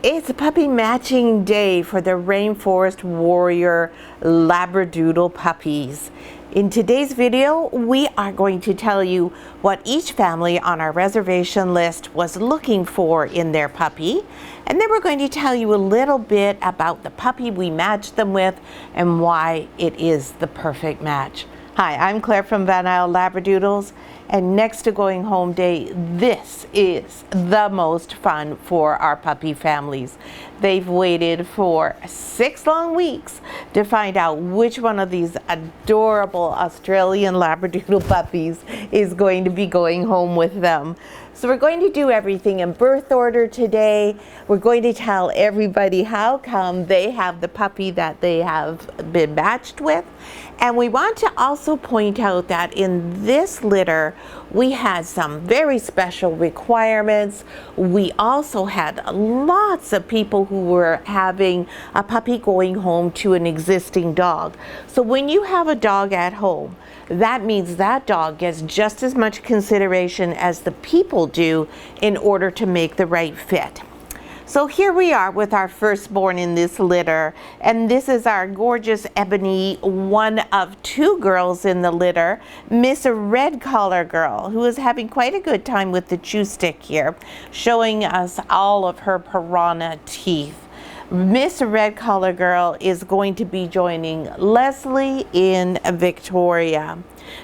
It's puppy matching day for the Rayneforest Warrior Labradoodle puppies. In today's video, we are going to tell you what each family on our reservation list was looking for in their puppy. And then we're going to tell you a little bit about the puppy we matched them with and why it is the perfect match. Hi, I'm Claire from Van Isle Labradoodles, and next to going home day, this is the most fun for our puppy families. They've waited for 6 long weeks to find out which one of these adorable Australian Labradoodle puppies is going to be going home with them. So we're going to do everything in birth order today. We're going to tell everybody how come they have the puppy that they have been matched with. And we want to also point out that in this litter, we had some very special requirements. We also had lots of people who were having a puppy going home to an existing dog. So when you have a dog at home, that means that dog gets just as much consideration as the people do in order to make the right fit. So here we are with our firstborn in this litter, and this is our gorgeous Ebony, one of 2 girls in the litter, Miss Red Collar Girl, who is having quite a good time with the chew stick here, showing us all of her piranha teeth. Miss Red Collar Girl is going to be joining Leslie in Victoria.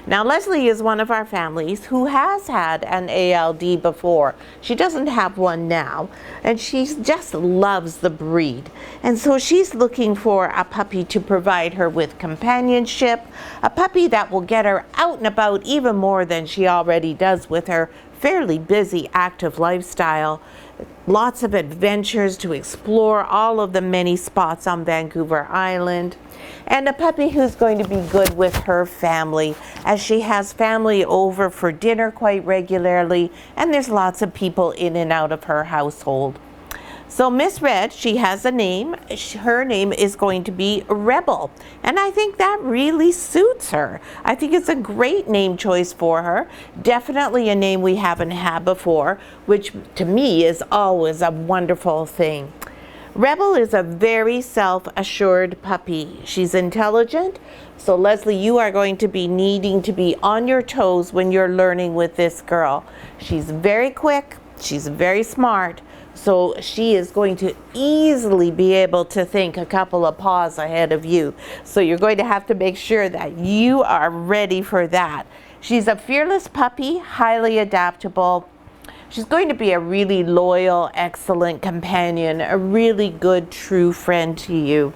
Now, Leslie is one of our families who has had an ALD before. She doesn't have one now, and she just loves the breed. And so she's looking for a puppy to provide her with companionship, a puppy that will get her out and about even more than she already does with her fairly busy, active lifestyle. Lots of adventures to explore all of the many spots on Vancouver Island. And a puppy who's going to be good with her family, as she has family over for dinner quite regularly, and there's lots of people in and out of her household. So Miss Red, she has a name. Her name is going to be Rebel, and I think that really suits her. I think it's a great name choice for her. Definitely a name we haven't had before, which to me is always a wonderful thing. Rebel is a very self-assured puppy. She's intelligent, so Leslie, you are going to be needing to be on your toes when you're learning with this girl. She's very quick, she's very smart, so she is going to easily be able to think a couple of paws ahead of you. So you're going to have to make sure that you are ready for that. She's a fearless puppy, highly adaptable. She's going to be a really loyal, excellent companion, a really good, true friend to you.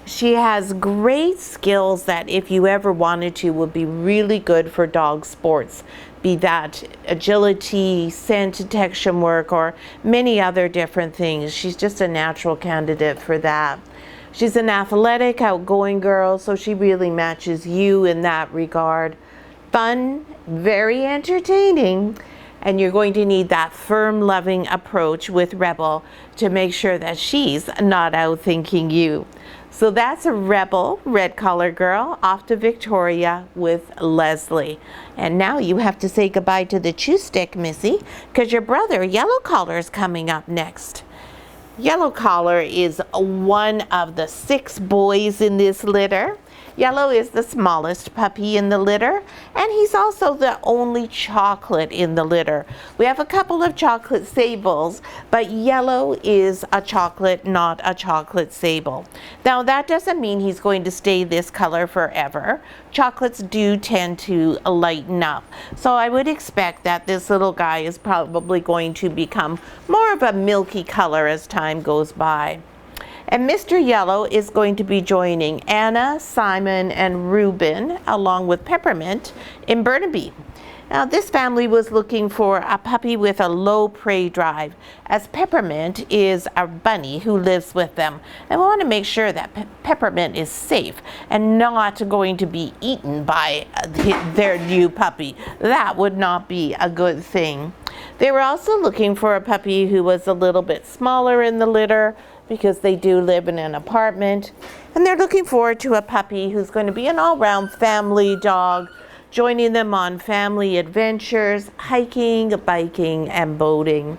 She has great skills that if you ever wanted to would be really good for dog sports, be that agility, scent detection work, or many other different things. She's just a natural candidate for that. She's an athletic, outgoing girl, so she really matches you in that regard. Fun, very entertaining. And you're going to need that firm, loving approach with Rebel to make sure that she's not outthinking you. So that's a Rebel, Red Collar Girl, off to Victoria with Leslie. And now you have to say goodbye to the chew stick, Missy, because your brother, Yellow Collar, is coming up next. Yellow Collar is one of the 6 boys in this litter. Yellow is the smallest puppy in the litter, and he's also the only chocolate in the litter. We have a couple of chocolate sables, but Yellow is a chocolate, not a chocolate sable. Now, that doesn't mean he's going to stay this color forever. Chocolates do tend to lighten up, so I would expect that this little guy is probably going to become more of a milky color as time goes by. And Mr. Yellow is going to be joining Anna, Simon, and Reuben, along with Peppermint, in Burgundy. Now, this family was looking for a puppy with a low prey drive, as Peppermint is a bunny who lives with them. And we want to make sure that Peppermint is safe and not going to be eaten by their new puppy. That would not be a good thing. They were also looking for a puppy who was a little bit smaller in the litter, because they do live in an apartment, and they're looking forward to a puppy who's going to be an all-round family dog, joining them on family adventures, hiking, biking, and boating.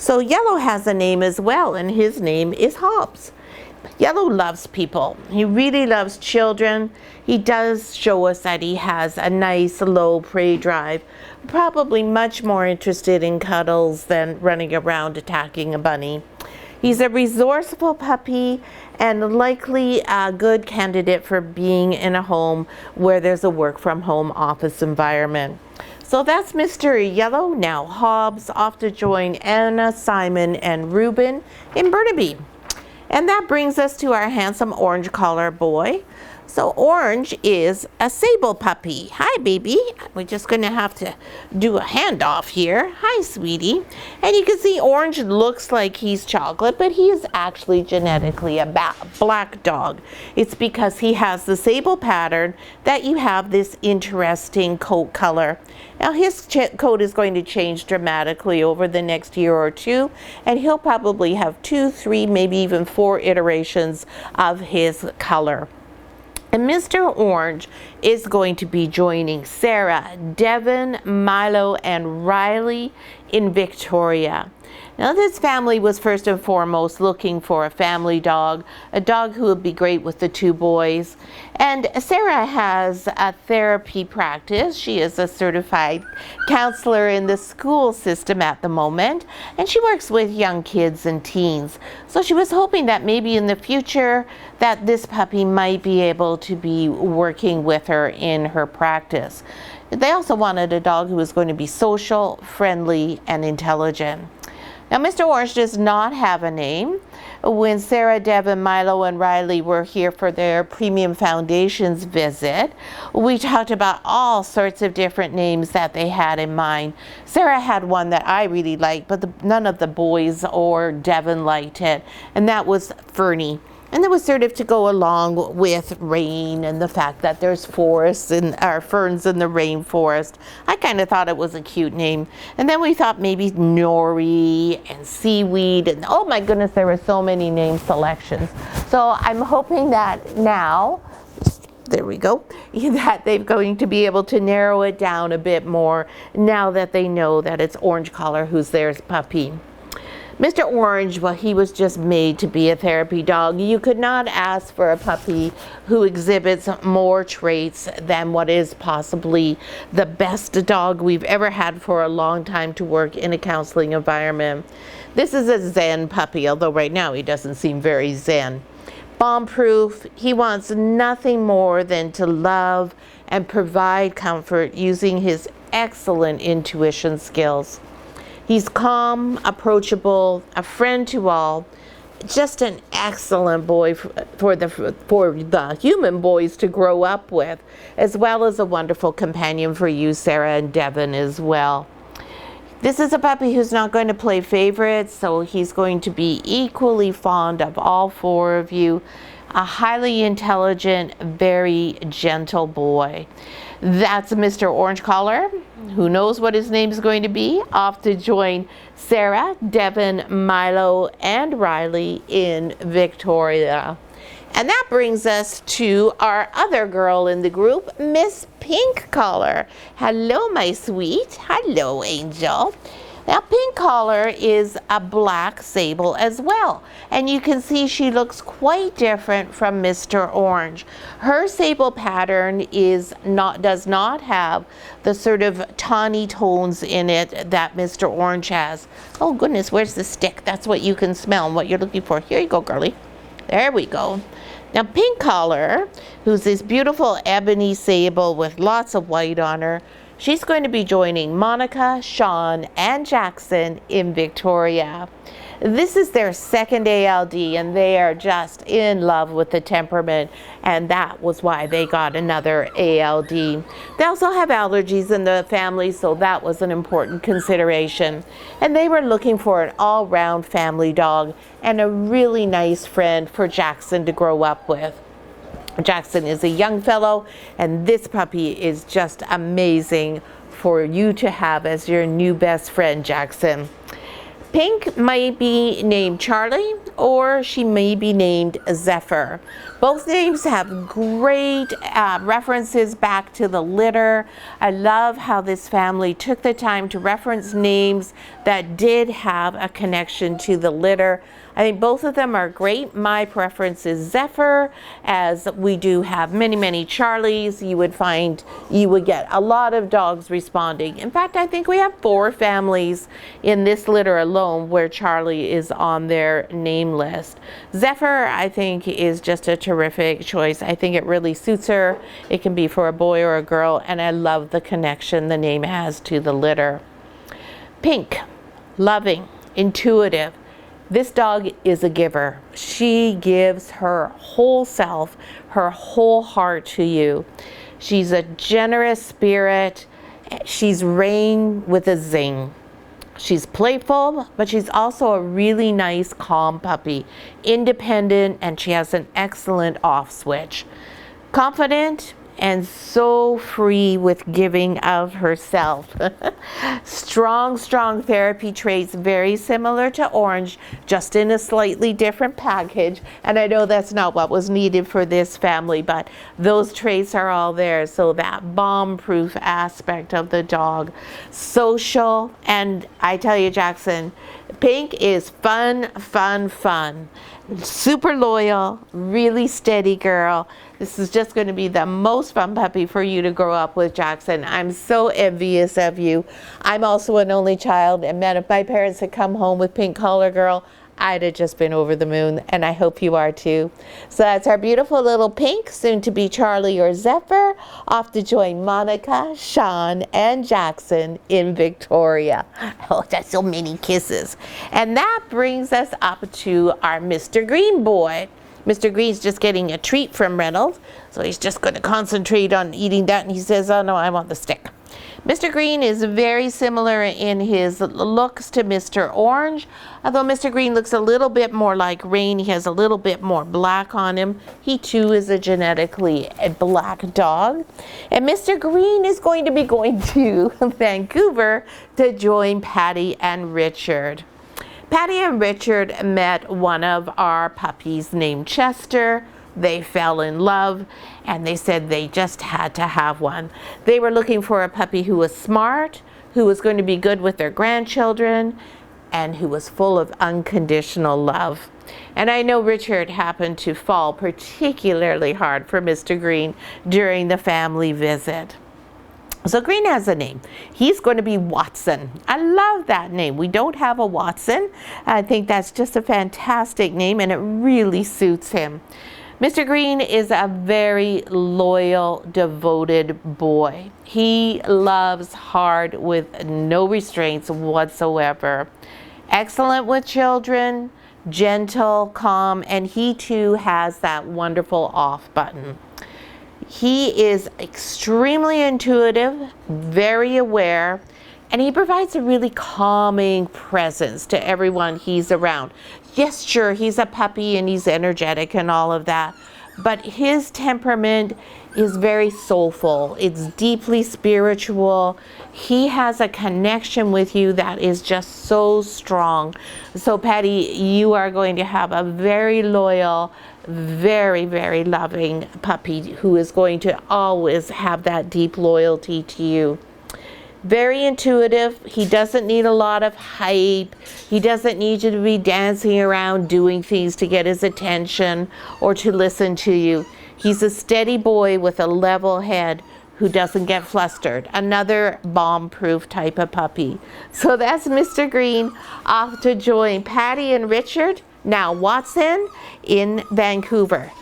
So Yellow has a name as well, and his name is Hobbs. Yellow loves people. He really loves children. He does show us that he has a nice low prey drive, probably much more interested in cuddles than running around attacking a bunny. He's a resourceful puppy and likely a good candidate for being in a home where there's a work from home office environment. So that's Mr. Yellow. Now Hobbs off to join Anna, Simon, and Reuben in Burgundy. And that brings us to our handsome orange collar boy. So Orange is a sable puppy. Hi, baby. We're just going to have to do a handoff here. Hi, sweetie. And you can see Orange looks like he's chocolate, but he is actually genetically a black dog. It's because he has the sable pattern that you have this interesting coat color. Now his coat is going to change dramatically over the next year or two, and he'll probably have 2, 3, maybe even 4 iterations of his color. And Mr. Orange is going to be joining Sarah, Devin, Milo, and Riley in Victoria. Now this family was first and foremost looking for a family dog, a dog who would be great with the 2 boys. And Sarah has a therapy practice. She is a certified counselor in the school system at the moment, and she works with young kids and teens. So she was hoping that maybe in the future that this puppy might be able to be working with her in her practice. They also wanted a dog who was going to be social, friendly, and intelligent. Now, Mr. Orange does not have a name. When Sarah, Devin, Milo, and Riley were here for their Premium Foundations visit, we talked about all sorts of different names that they had in mind. Sarah had one that I really liked, but none of the boys or Devin liked it, and that was Fernie. And that was sort of to go along with rain and the fact that there's forests and ferns in the rainforest. I kind of thought it was a cute name. And then we thought maybe nori and seaweed, and oh my goodness, there were so many name selections. So I'm hoping that now, there we go, that they're going to be able to narrow it down a bit more now that they know that it's Orange Collar who's their puppy. Mr. Orange, well, he was just made to be a therapy dog. You could not ask for a puppy who exhibits more traits than what is possibly the best dog we've ever had for a long time to work in a counseling environment. This is a Zen puppy, although right now he doesn't seem very Zen. Bomb-proof, he wants nothing more than to love and provide comfort using his excellent intuition skills. He's calm, approachable, a friend to all, just an excellent boy for the human boys to grow up with, as well as a wonderful companion for you, Sarah and Devin, as well. This is a puppy who's not going to play favorites, so he's going to be equally fond of all 4 of you. A highly intelligent, very gentle boy. That's Mr. Orange Collar. Who knows what his name is going to be? Off to join Sarah, Devin, Milo, and Riley in Victoria. And that brings us to our other girl in the group, Miss Pink Collar. Hello, my sweet. Hello, Angel. Now, Pink Collar is a black sable as well, and you can see she looks quite different from Mr. Orange. Her sable pattern does not have the sort of tawny tones in it that Mr. Orange has. Oh goodness, where's the stick? That's what you can smell and what you're looking for. Here you go, girlie. There we go. Now, Pink Collar, who's this beautiful ebony sable with lots of white on her, she's going to be joining Monica, Sean, and Jackson in Victoria. This is their second ALD, and they are just in love with the temperament, and that was why they got another ALD. They also have allergies in the family, so that was an important consideration. And they were looking for an all-round family dog and a really nice friend for Jackson to grow up with. Jackson is a young fellow, and this puppy is just amazing for you to have as your new best friend, Jackson. Pink might be named Charlie, or she may be named Zephyr. Both names have great references back to the litter. I love how this family took the time to reference names that did have a connection to the litter. I think both of them are great. My preference is Zephyr, as we do have many, many Charlies. You would get a lot of dogs responding. In fact, I think we have 4 families in this litter alone where Charlie is on their name list. Zephyr, I think, is just a terrific choice. I think it really suits her. It can be for a boy or a girl, and I love the connection the name has to the litter. Pink, loving, intuitive. This dog is a giver. She gives her whole self, her whole heart to you. She's a generous spirit. She's Rain with a zing. She's playful, but she's also a really nice, calm puppy. Independent, and she has an excellent off switch. Confident and so free with giving of herself. Strong therapy traits, very similar to Orange, just in a slightly different package. And I know that's not what was needed for this family, but those traits are all there. So that bomb-proof aspect of the dog. Social, and I tell you, Jackson, Pink is fun. Super loyal, really steady girl. This is just going to be the most fun puppy for you to grow up with, Jackson. I'm so envious of you. I'm also an only child, and man, if my parents had come home with Pink Collar Girl, I'd have just been over the moon, and I hope you are too. So that's our beautiful little Pink, soon to be Charlie or Zephyr, off to join Monica, Sean, and Jackson in Victoria. Oh, that's so many kisses. And that brings us up to our Mr. Green boy. Mr. Green's just getting a treat from Reynolds, so he's just going to concentrate on eating that, and he says, oh no, I want the stick. Mr. Green is very similar in his looks to Mr. Orange, although Mr. Green looks a little bit more like Rain. He has a little bit more black on him. He too is a genetically black dog. And Mr. Green is going to be going to Vancouver to join Patty and Richard. Patty and Richard met one of our puppies named Chester. They fell in love, and they said they just had to have one. They were looking for a puppy who was smart, who was going to be good with their grandchildren, and who was full of unconditional love. And I know Richard happened to fall particularly hard for Mr. Green during the family visit. So Green has a name. He's going to be Watson. I love that name. We don't have a Watson. I think that's just a fantastic name, and it really suits him. Mr. Green is a very loyal, devoted boy. He loves hard with no restraints whatsoever. Excellent with children, gentle, calm, and he too has that wonderful off button. He is extremely intuitive, very aware, and he provides a really calming presence to everyone he's around. Yes, sure, he's a puppy and he's energetic and all of that, but his temperament is very soulful. It's deeply spiritual. He has a connection with you that is just so strong. So Patty, you are going to have a very loyal, very, very loving puppy who is going to always have that deep loyalty to you. Very intuitive. He doesn't need a lot of hype. He doesn't need you to be dancing around doing things to get his attention or to listen to you. He's a steady boy with a level head who doesn't get flustered. Another bomb-proof type of puppy. So that's Mr. Green off to join Patty and Richard, now Watson, in Vancouver.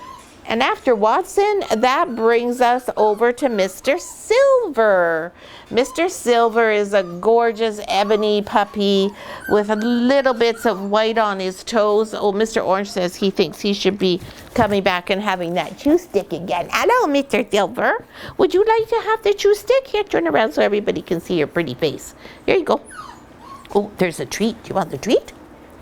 And after Watson, that brings us over to Mr. Silver. Mr. Silver is a gorgeous ebony puppy with little bits of white on his toes. Oh, Mr. Orange says he thinks he should be coming back and having that chew stick again. Hello, Mr. Silver. Would you like to have the chew stick? Here, turn around so everybody can see your pretty face. Here you go. Oh, there's a treat. Do you want the treat?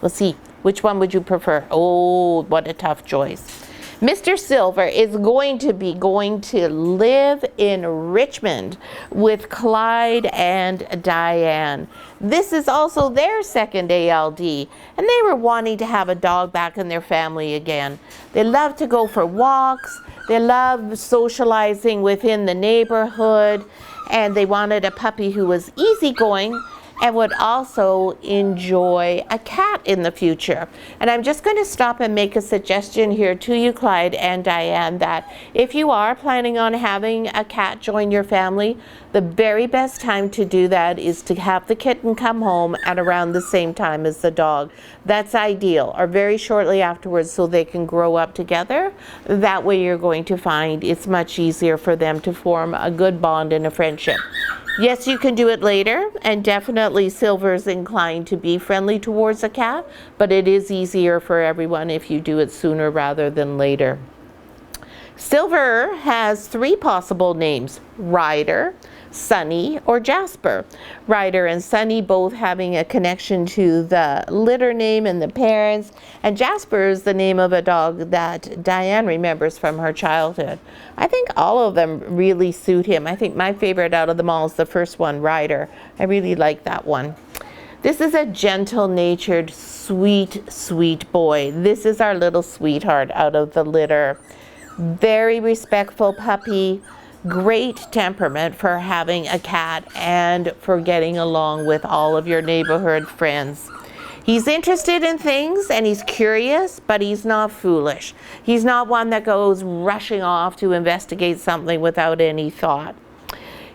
We'll see. Which one would you prefer? Oh, what a tough choice. Mr. Silver is going to live in Richmond with Clyde and Diane. This is also their second ALD, and they were wanting to have a dog back in their family again. They love to go for walks, they love socializing within the neighborhood, and they wanted a puppy who was easygoing and would also enjoy a cat in the future. And I'm just going to stop and make a suggestion here to you, Clyde and Diane, that if you are planning on having a cat join your family, the very best time to do that is to have the kitten come home at around the same time as the dog. That's ideal, or very shortly afterwards, so they can grow up together. That way you're going to find it's much easier for them to form a good bond and a friendship. Yes, you can do it later, and definitely Silver's inclined to be friendly towards a cat, but it is easier for everyone if you do it sooner rather than later. Silver has 3 possible names: Ryder, Sunny, or Jasper. Ryder and Sunny both having a connection to the litter name and the parents, and Jasper is the name of a dog that Diane remembers from her childhood. I think all of them really suit him. I think my favorite out of them all is the first one, Ryder. I really like that one. This is a gentle-natured, sweet, sweet boy. This is our little sweetheart out of the litter. Very respectful puppy, great temperament for having a cat and for getting along with all of your neighborhood friends. He's interested in things and he's curious, but he's not foolish. He's not one that goes rushing off to investigate something without any thought.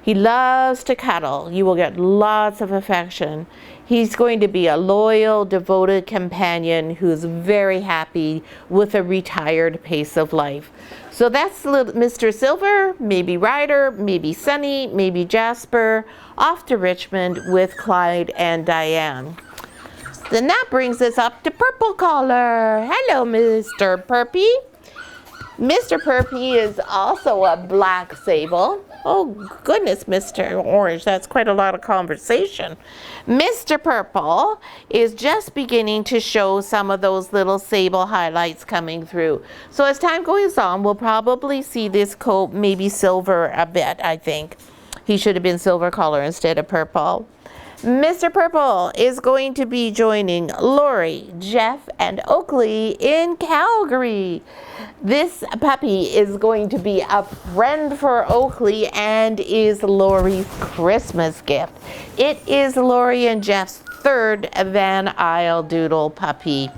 He loves to cuddle. You will get lots of affection. He's going to be a loyal, devoted companion who's very happy with a retired pace of life. So that's Mr. Silver, maybe Ryder, maybe Sunny, maybe Jasper, off to Richmond with Clyde and Diane. Then that brings us up to Purple Collar. Hello, Mr. Purpy. Mr. Purpy is also a black sable. Oh goodness, Mr. Orange, that's quite a lot of conversation. Mr. Purple is just beginning to show some of those little sable highlights coming through. So as time goes on, we'll probably see this coat maybe silver a bit, I think. He should have been silver color instead of purple. Mr. Purple is going to be joining Lori, Jeff, and Oakley in Calgary. This puppy is going to be a friend for Oakley and is Lori's Christmas gift. It is Lori and Jeff's 3rd Van Isle Doodle puppy.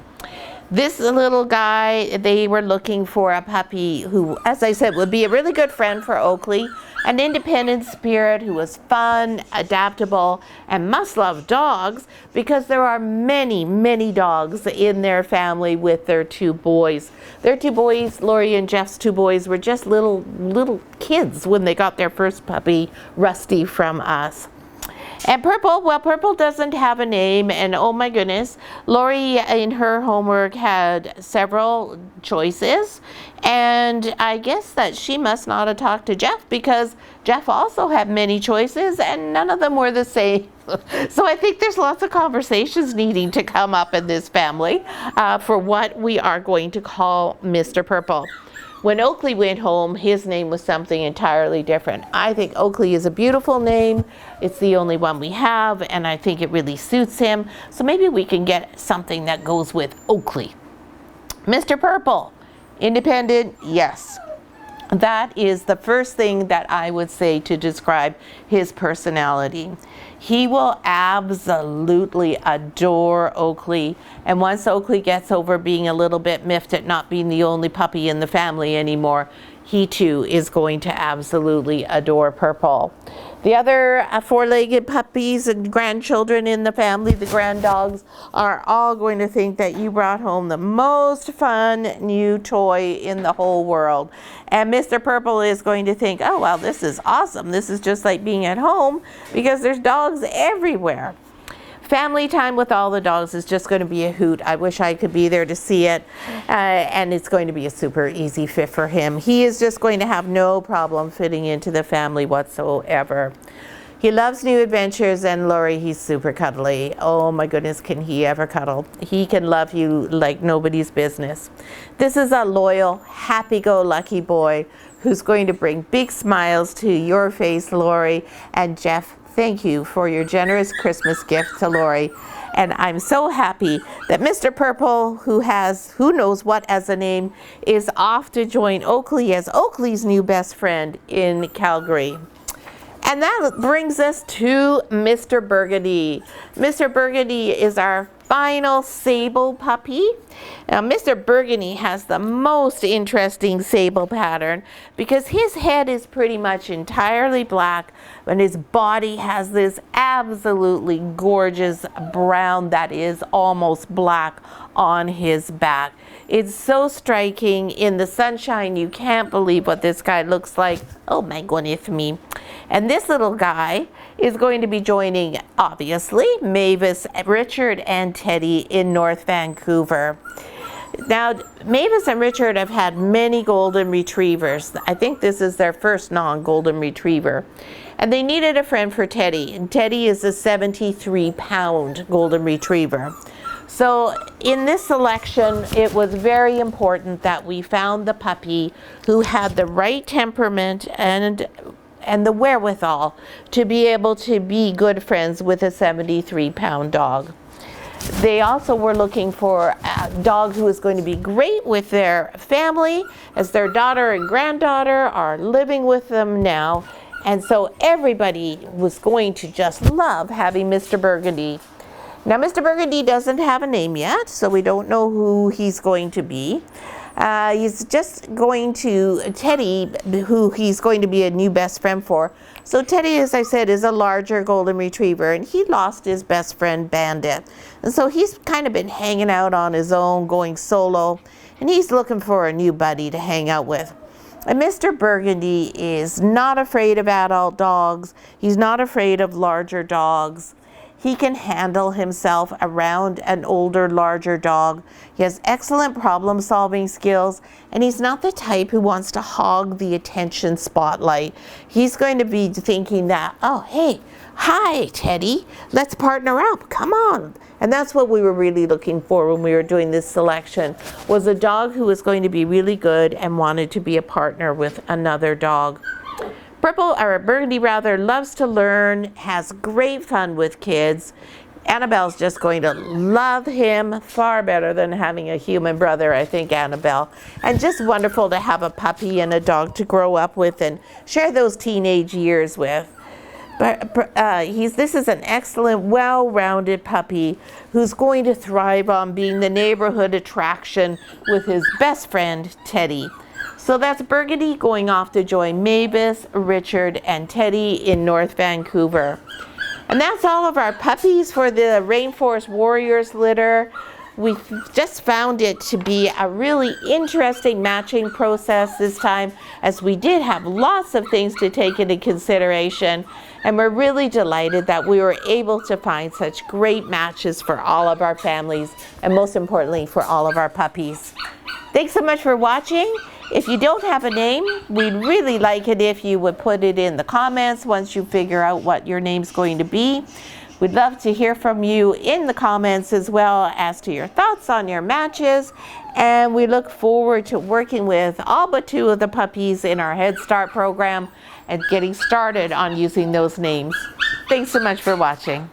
This little guy, they were looking for a puppy who, as I said, would be a really good friend for Oakley, an independent spirit who was fun, adaptable, and must love dogs because there are many, many dogs in their family with their 2 boys. Their 2 boys, Lori and Jeff's 2 boys, were just little kids when they got their first puppy, Rusty, from us. And Purple, well, Purple doesn't have a name, and oh my goodness, Lori in her homework had several choices, and I guess that she must not have talked to Jeff because Jeff also had many choices and none of them were the same. So I think there's lots of conversations needing to come up in this family for what we are going to call Mr. Purple. When Oakley went home, his name was something entirely different. I think Oakley is a beautiful name. It's the only one we have, and I think it really suits him. So maybe we can get something that goes with Oakley. Mr. Purple, independent, yes. That is the first thing that I would say to describe his personality. He will absolutely adore Oakley, and once Oakley gets over being a little bit miffed at not being the only puppy in the family anymore, he too is going to absolutely adore Purple. The other 4-legged puppies and grandchildren in the family, the grand dogs, are all going to think that you brought home the most fun new toy in the whole world. And Mr. Purple is going to think, oh, well, this is awesome. This is just like being at home because there's dogs everywhere. Family time with all the dogs is just going to be a hoot. I wish I could be there to see it. And it's going to be a super easy fit for him. He is just going to have no problem fitting into the family whatsoever. He loves new adventures, and Lori, he's super cuddly. Oh my goodness, can he ever cuddle? He can love you like nobody's business. This is a loyal, happy-go-lucky boy who's going to bring big smiles to your face, Lori. And Jeff, thank you for your generous Christmas gift to Lori. And I'm so happy that Mr. Purple, who has who knows what as a name, is off to join Oakley as Oakley's new best friend in Calgary. And that brings us to Mr. Burgundy. Mr. Burgundy is our final sable puppy. Now, Mr. Burgundy has the most interesting sable pattern because his head is pretty much entirely black, and his body has this absolutely gorgeous brown that is almost black on his back. It's so striking in the sunshine. You can't believe what this guy looks like. Oh my goodness me. And this little guy is going to be joining, obviously, Mavis, Richard, and Teddy in North Vancouver. Now, Mavis and Richard have had many golden retrievers. I think this is their first non-golden retriever. And they needed a friend for Teddy. And Teddy is a 73-pound golden retriever. So in this selection, it was very important that we found the puppy who had the right temperament and the wherewithal to be able to be good friends with a 73-pound dog. They also were looking for a dog who is going to be great with their family, as their daughter and granddaughter are living with them now. And so everybody was going to just love having Mr. Burgundy. Now, Mr. Burgundy doesn't have a name yet, so we don't know who he's going to be. He's just going to Teddy, who he's going to be a new best friend for. So Teddy, as I said, is a larger golden retriever, and he lost his best friend, Bandit. And so he's kind of been hanging out on his own, going solo, and he's looking for a new buddy to hang out with. And Mr. Burgundy is not afraid of adult dogs. He's not afraid of larger dogs. He can handle himself around an older, larger dog. He has excellent problem-solving skills, and he's not the type who wants to hog the attention spotlight. He's going to be thinking that, oh, hey, hi, Teddy, let's partner up, come on. And that's what we were really looking for when we were doing this selection, was a dog who was going to be really good and wanted to be a partner with another dog. Burgundy rather, loves to learn, has great fun with kids. Annabelle's just going to love him far better than having a human brother, I think, Annabelle. And just wonderful to have a puppy and a dog to grow up with and share those teenage years with. But this is an excellent, well-rounded puppy who's going to thrive on being the neighborhood attraction with his best friend, Teddy. So that's Burgundy going off to join Mavis, Richard, and Teddy in North Vancouver. And that's all of our puppies for the Rayneforest Warriors litter. We just found it to be a really interesting matching process this time, as we did have lots of things to take into consideration. And we're really delighted that we were able to find such great matches for all of our families, and most importantly, for all of our puppies. Thanks so much for watching. If you don't have a name, we'd really like it if you would put it in the comments once you figure out what your name's going to be. We'd love to hear from you in the comments as well as to your thoughts on your matches. And we look forward to working with all but 2 of the puppies in our Head Start program and getting started on using those names. Thanks so much for watching.